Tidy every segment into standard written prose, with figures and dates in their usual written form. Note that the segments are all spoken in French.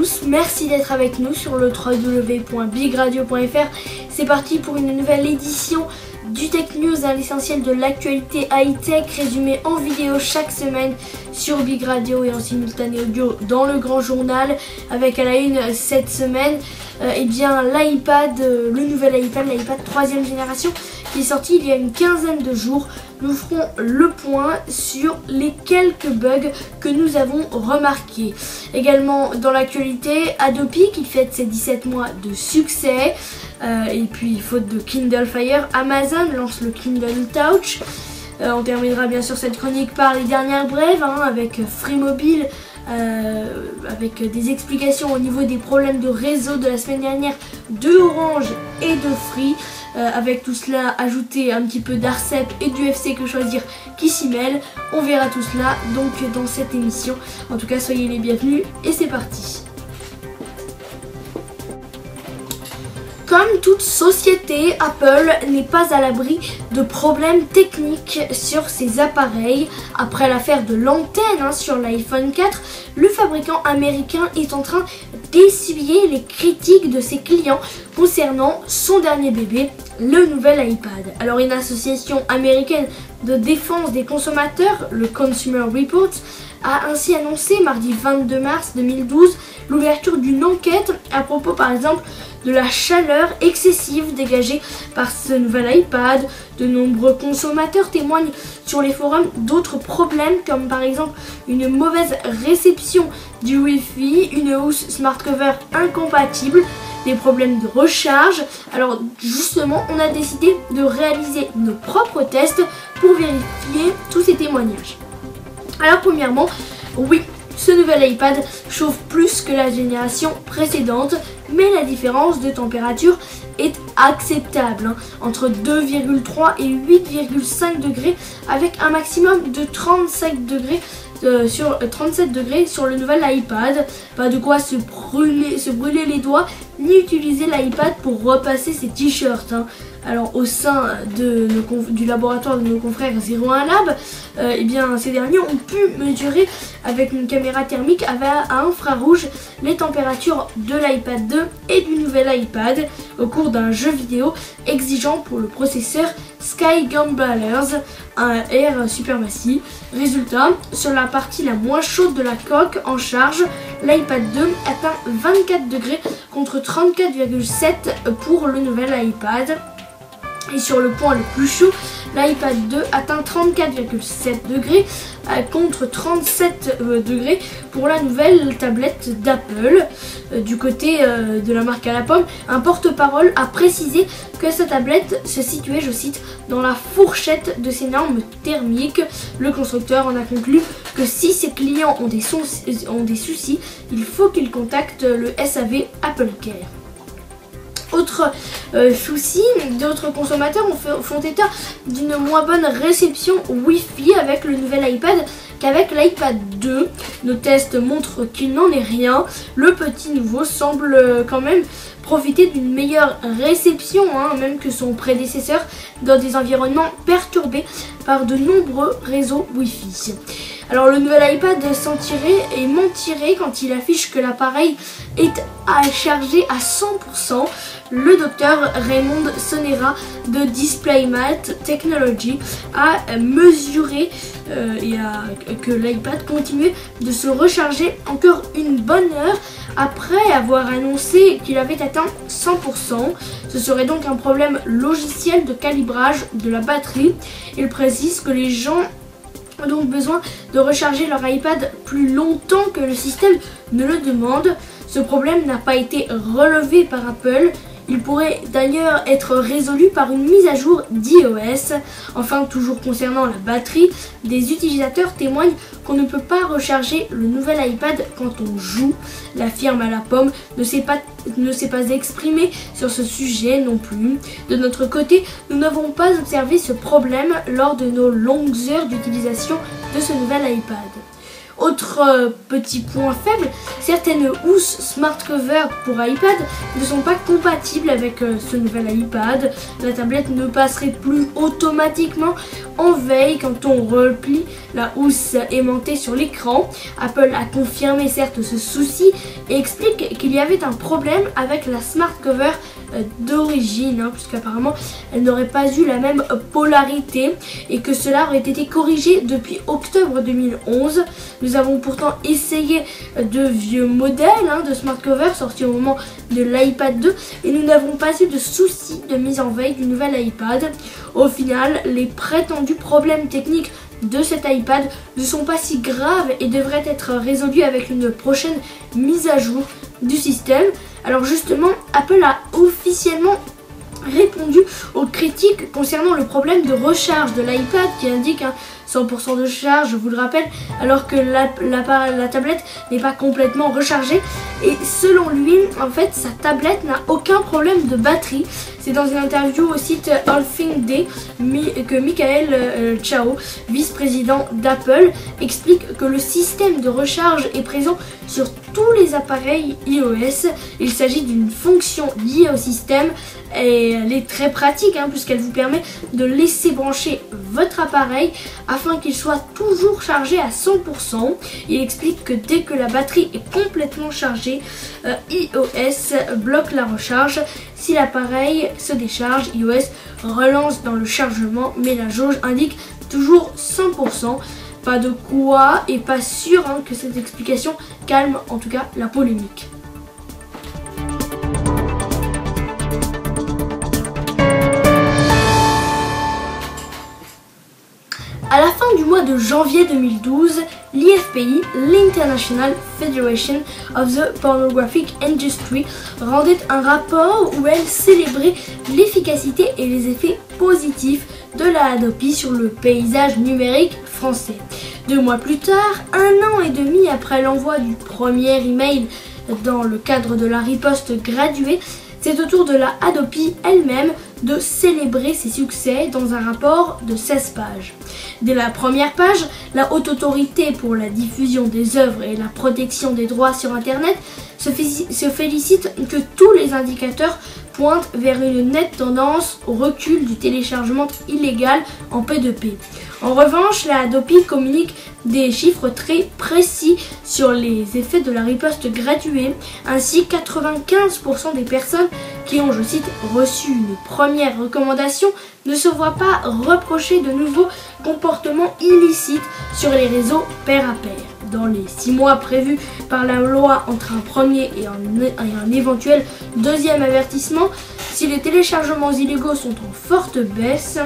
tous, merci d'être avec nous sur le www.bigradio.fr. C'est parti pour une nouvelle édition du Tech News, l'essentiel de l'actualité high-tech, résumé en vidéo chaque semaine sur Big Radio et en simultané audio dans le grand journal, avec à la une cette semaine l'iPad, le nouvel iPad, l'iPad 3e génération qui est sorti il y a une quinzaine de jours. Nous ferons le point sur les quelques bugs que nous avons remarqués. Également dans l'actualité, Adobe qui fête ses 17 mois de succès. Et puis faute de Kindle Fire, Amazon lance le Kindle Touch. On terminera bien sûr cette chronique par les dernières brèves avec Free Mobile, avec des explications au niveau des problèmes de réseau de la semaine dernière de Orange et de Free. Avec tout cela ajouté un petit peu d'Arcep et du FC Que Choisir qui s'y mêlent. On verra tout cela donc dans cette émission. En tout cas, soyez les bienvenus et c'est parti. Comme toute société, Apple n'est pas à l'abri de problèmes techniques sur ses appareils. Après l'affaire de l'antenne sur l'iPhone 4, le fabricant américain est en train d'essuyer les critiques de ses clients concernant son dernier bébé, le nouvel iPad. Alors une association américaine de défense des consommateurs, le Consumer Report, a ainsi annoncé mardi 22 mars 2012 l'ouverture d'une enquête à propos par exemple de la chaleur excessive dégagée par ce nouvel iPad. De nombreux consommateurs témoignent sur les forums d'autres problèmes comme par exemple une mauvaise réception du Wi-Fi, une housse smart cover incompatible, des problèmes de recharge. Alors justement, on a décidé de réaliser nos propres tests pour vérifier tous ces témoignages. Alors premièrement, oui, ce nouvel iPad chauffe plus que la génération précédente, mais la différence de température est acceptable, entre 2,3 et 8,5 degrés, avec un maximum de 37 degrés sur le nouvel iPad. Pas de quoi se brûler les doigts, ni utiliser l'iPad pour repasser ses t-shirts. Alors au sein du laboratoire de nos confrères 01 Lab, ces derniers ont pu mesurer avec une caméra thermique à infrarouge les températures de l'iPad 2 et du nouvel iPad au cours d'un jeu vidéo exigeant pour le processeur Sky Gamblers, un R supermassif. Résultat, sur la partie la moins chaude de la coque en charge, l'iPad 2 atteint 24 degrés contre 34,7 pour le nouvel iPad. Et sur le point le plus chaud, l'iPad 2 atteint 34,7 degrés contre 37 degrés pour la nouvelle tablette d'Apple. Du côté de la marque à la pomme, un porte-parole a précisé que sa tablette se situait, je cite, dans la fourchette de ses normes thermiques. Le constructeur en a conclu que si ses clients ont des soucis, il faut qu'ils contactent le SAV Apple Care. Autre souci, d'autres consommateurs font état d'une moins bonne réception Wi-Fi avec le nouvel iPad qu'avec l'iPad 2. Nos tests montrent qu'il n'en est rien. Le petit nouveau semble quand même profiter d'une meilleure réception, même que son prédécesseur, dans des environnements perturbés par de nombreux réseaux Wi-Fi. Alors le nouvel iPad sentirait et mentirait quand il affiche que l'appareil est à charger à 100%. Le docteur Raymond Sonera de DisplayMate Technology a mesuré que l'iPad continuait de se recharger encore une bonne heure après avoir annoncé qu'il avait atteint 100%. Ce serait donc un problème logiciel de calibrage de la batterie. Il précise que les gens ont donc besoin de recharger leur iPad plus longtemps que le système ne le demande. Ce problème n'a pas été relevé par Apple. Il pourrait d'ailleurs être résolu par une mise à jour d'iOS. Enfin, toujours concernant la batterie, des utilisateurs témoignent qu'on ne peut pas recharger le nouvel iPad quand on joue. La firme à la pomme ne s'est pas exprimée sur ce sujet non plus. De notre côté, nous n'avons pas observé ce problème lors de nos longues heures d'utilisation de ce nouvel iPad. Autre petit point faible, certaines housses Smart Cover pour iPad ne sont pas compatibles avec ce nouvel iPad. La tablette ne passerait plus automatiquement en veille quand on replie la housse aimantée sur l'écran. Apple a confirmé certes ce souci et explique qu'il y avait un problème avec la Smart Cover d'origine, puisqu'apparemment elle n'aurait pas eu la même polarité et que cela aurait été corrigé depuis octobre 2011. Nous avons pourtant essayé de vieux modèles de Smart Cover sortis au moment de l'iPad 2 et nous n'avons pas eu de soucis de mise en veille du nouvel iPad. Au final, les prétendus problèmes techniques de cet iPad ne sont pas si graves et devraient être résolus avec une prochaine mise à jour du système. Alors justement, Apple a officiellement répondu aux critiques concernant le problème de recharge de l'iPad qui indique 100% de charge, je vous le rappelle, alors que la tablette n'est pas complètement rechargée. Et selon lui, en fait, sa tablette n'a aucun problème de batterie. C'est dans une interview au site All Things Day que Michael Chao, vice-président d'Apple, explique que le système de recharge est présent sur tous les appareils iOS. Il s'agit d'une fonction liée au système et elle est très pratique puisqu'elle vous permet de laisser brancher votre appareil afin qu'il soit toujours chargé à 100%. Il explique que dès que la batterie est complètement chargée, iOS bloque la recharge. Si l'appareil se décharge, iOS relance dans le chargement, mais la jauge indique toujours 100%. Pas de quoi et pas sûr que cette explication calme en tout cas la polémique. À la fin du mois de janvier 2012, l'IFPI, l'International Federation of the Pornographic Industry, rendait un rapport où elle célébrait l'efficacité et les effets positifs de la Adopi sur le paysage numérique français. 2 mois plus tard, 1 an et demi après l'envoi du premier email dans le cadre de la riposte graduée, c'est au tour de la Adopi elle-même de célébrer ses succès dans un rapport de 16 pages. Dès la première page, la Haute Autorité pour la diffusion des œuvres et la protection des droits sur Internet se félicite que tous les indicateurs pointent vers une nette tendance au recul du téléchargement illégal en P2P. En revanche, la Adopi communique des chiffres très précis sur les effets de la riposte graduée. Ainsi, 95% des personnes qui ont, je cite, reçu une première recommandation ne se voient pas reprocher de nouveaux comportements illicites sur les réseaux pair à pair. Dans les 6 mois prévus par la loi entre un premier et un éventuel deuxième avertissement, si les téléchargements illégaux sont en forte baisse,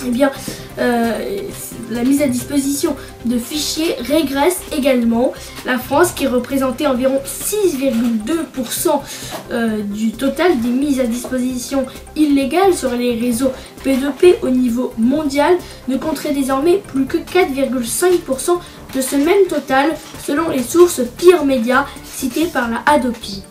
eh bien, la mise à disposition de fichiers régresse également. La France, qui représentait environ 6,2% du total des mises à disposition illégales sur les réseaux P2P au niveau mondial, ne compterait désormais plus que 4,5% de ce même total, selon les sources Peer Media citées par la Adopi.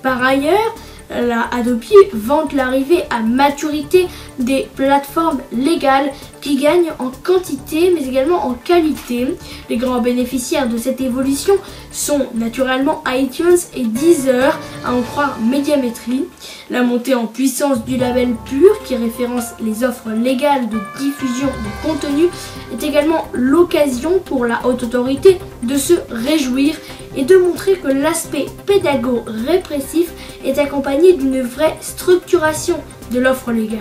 Par ailleurs, la Adopi vante l'arrivée à maturité des plateformes légales qui gagnent en quantité mais également en qualité. Les grands bénéficiaires de cette évolution sont naturellement iTunes et Deezer, à en croire Médiamétrie. La montée en puissance du label Pur, qui référence les offres légales de diffusion de contenu, est également l'occasion pour la Haute Autorité de se réjouir et de montrer que l'aspect pédago-répressif est accompagné d'une vraie structuration de l'offre légale.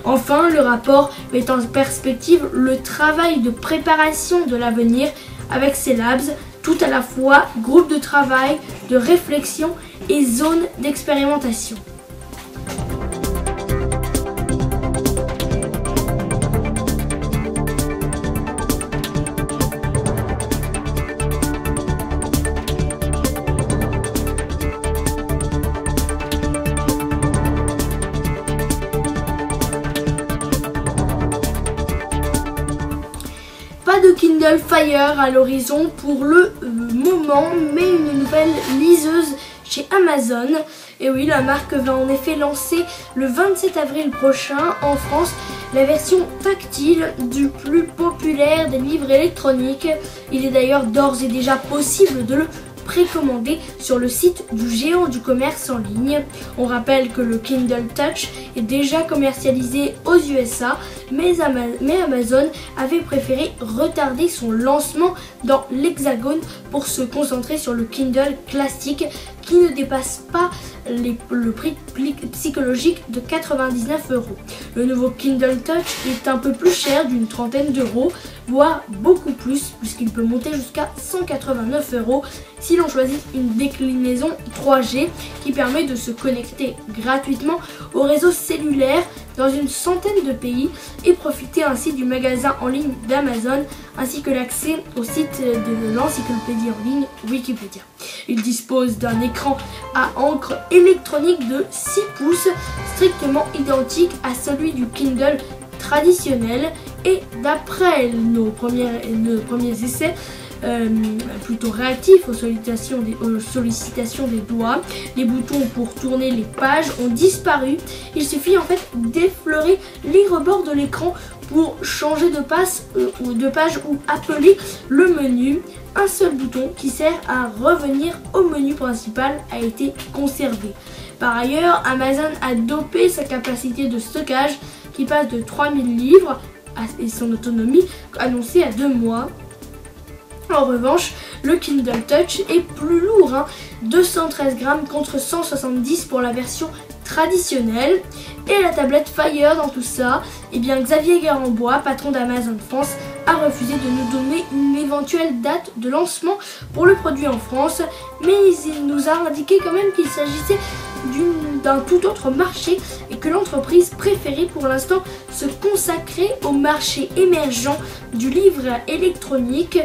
Enfin, le rapport met en perspective le travail de préparation de l'avenir avec ces labs, tout à la fois groupe de travail, de réflexion et zone d'expérimentation. Pas de Kindle Fire à l'horizon pour le moment, mais une nouvelle liseuse chez Amazon. Et oui, la marque va en effet lancer le 27 avril prochain en France la version tactile du plus populaire des livres électroniques. Il est d'ailleurs d'ores et déjà possible de le précommandé sur le site du géant du commerce en ligne. On rappelle que le Kindle Touch est déjà commercialisé aux USA, mais Amazon avait préféré retarder son lancement dans l'Hexagone pour se concentrer sur le Kindle classique qui ne dépasse pas le prix psychologique de 99 €. Le nouveau Kindle Touch est un peu plus cher, d'une trentaine d'euros, voire beaucoup plus, puisqu'il peut monter jusqu'à 189 € si l'on choisit une déclinaison 3G qui permet de se connecter gratuitement au réseau cellulaire dans une centaine de pays et profiter ainsi du magasin en ligne d'Amazon ainsi que l'accès au site de l'encyclopédie en ligne Wikipédia. Il dispose d'un écran à encre électronique de 6 pouces strictement identique à celui du Kindle traditionnel et d'après nos premiers essais plutôt réactifs aux sollicitations des doigts, les boutons pour tourner les pages ont disparu. Il suffit en fait d'effleurer les rebords de l'écran pour changer de page ou appeler le menu. Un seul bouton qui sert à revenir au menu principal a été conservé. Par ailleurs, Amazon a dopé sa capacité de stockage qui passe de 3000 livres et son autonomie annoncée à 2 mois. En revanche, le Kindle Touch est plus lourd, 213 grammes contre 170 pour la version traditionnelle. Et la tablette Fire dans tout ça, eh bien Xavier Garembois, patron d'Amazon France, a refusé de nous donner une éventuelle date de lancement pour le produit en France, mais il nous a indiqué quand même qu'il s'agissait d'un tout autre marché et que l'entreprise préférait pour l'instant se consacrer au marché émergent du livre électronique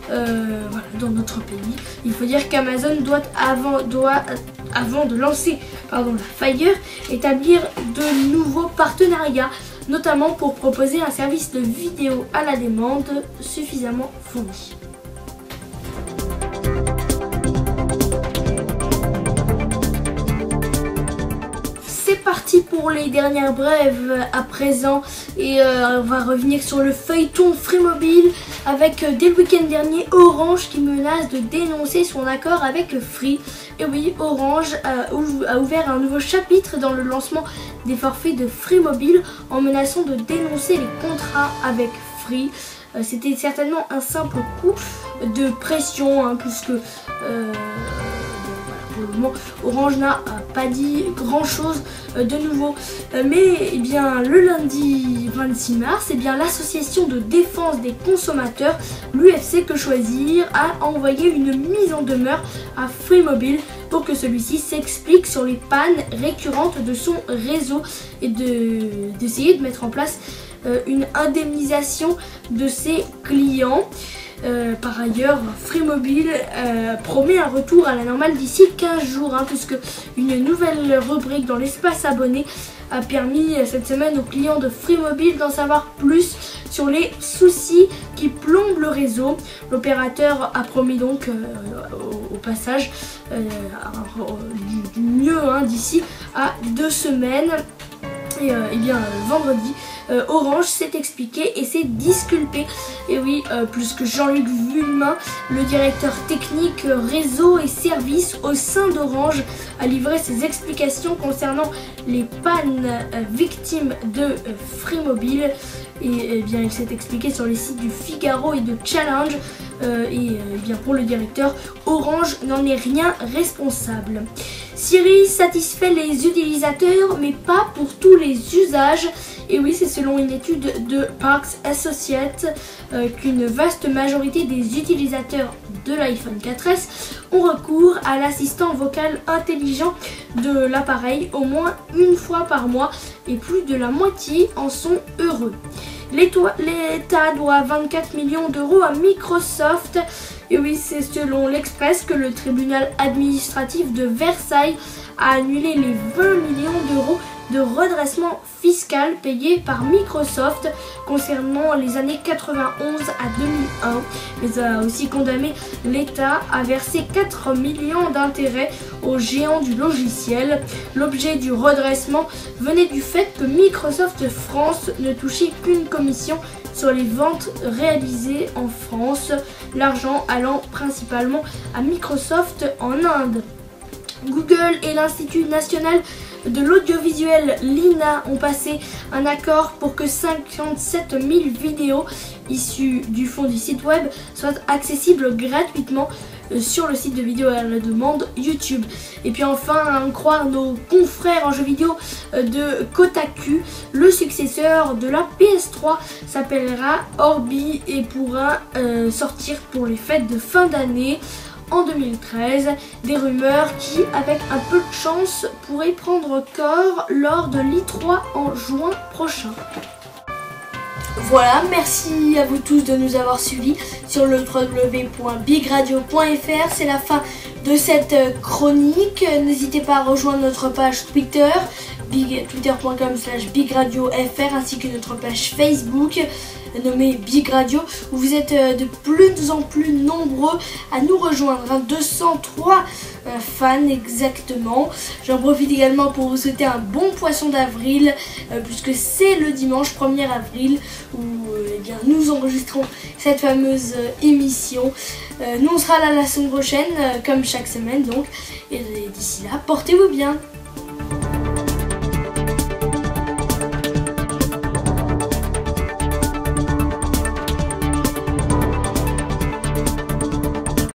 dans notre pays. Il faut dire qu'Amazon doit avant de lancer la Fire, établir de nouveaux partenariats, notamment pour proposer un service de vidéo à la demande suffisamment fourni. C'est parti pour les dernières brèves à présent et on va revenir sur le feuilleton Free Mobile avec dès le week-end dernier Orange qui menace de dénoncer son accord avec Free. Et oui, Orange a ouvert un nouveau chapitre dans le lancement des forfaits de Free Mobile en menaçant de dénoncer les contrats avec Free. C'était certainement un simple coup de pression puisque pour le moment, Orange n'a pas dit grand chose de nouveau. Mais eh bien, le lundi 26 mars, eh bien, l'association de défense des consommateurs, l'UFC Que Choisir, a envoyé une mise en demeure à Free Mobile pour que celui-ci s'explique sur les pannes récurrentes de son réseau et d'essayer de mettre en place une indemnisation de ses clients. Par ailleurs, Free Mobile promet un retour à la normale d'ici 15 jours, puisque une nouvelle rubrique dans l'espace abonné a permis cette semaine aux clients de Free Mobile d'en savoir plus sur les soucis qui plombent le réseau. L'opérateur a promis donc au passage du mieux d'ici à 2 semaines. Et bien vendredi, Orange s'est expliqué et s'est disculpé. Et oui, plus que Jean-Luc Vuillemin, le directeur technique réseau et services au sein d'Orange, a livré ses explications concernant les pannes victimes de Free Mobile. Et bien, il s'est expliqué sur les sites du Figaro et de Challenge. Bien pour le directeur, Orange n'en est rien responsable. Siri satisfait les utilisateurs, mais pas pour tous les usages. Et oui, c'est selon une étude de Parks Associates qu'une vaste majorité des utilisateurs de l'iPhone 4S ont recours à l'assistant vocal intelligent de l'appareil au moins une fois par mois et plus de la moitié en sont heureux. L'État doit 24 millions d'euros à Microsoft. Et oui, c'est selon l'Express que le tribunal administratif de Versailles a annulé les 20 millions d'euros de redressement fiscal payé par Microsoft concernant les années 91 à 2001, mais a aussi condamné l'État à verser 4 millions d'intérêts aux géants du logiciel. L'objet du redressement venait du fait que Microsoft France ne touchait qu'une commission sur les ventes réalisées en France, l'argent allant principalement à Microsoft en Inde. Google et l'Institut national de l'audiovisuel l'INA ont passé un accord pour que 57 000 vidéos issues du fond du site web soient accessibles gratuitement sur le site de vidéo à la demande YouTube. Et puis enfin, à en croire nos confrères en jeux vidéo de Kotaku, le successeur de la PS3 s'appellera Orbi et pourra sortir pour les fêtes de fin d'année en 2013. Des rumeurs qui, avec un peu de chance, pourraient prendre corps lors de l'E3 en juin prochain. Voilà, merci à vous tous de nous avoir suivis sur le www.bigradio.fr. C'est la fin de cette chronique. N'hésitez pas à rejoindre notre page Twitter, twitter.com/bigradiofr, ainsi que notre page Facebook nommée Big Radio, où vous êtes de plus en plus nombreux à nous rejoindre, 203 fans exactement. J'en profite également pour vous souhaiter un bon poisson d'avril, puisque c'est le dimanche 1er avril où eh bien, nous enregistrons cette fameuse émission. Nous on sera là la semaine prochaine, comme chaque semaine donc, et d'ici là, portez-vous bien.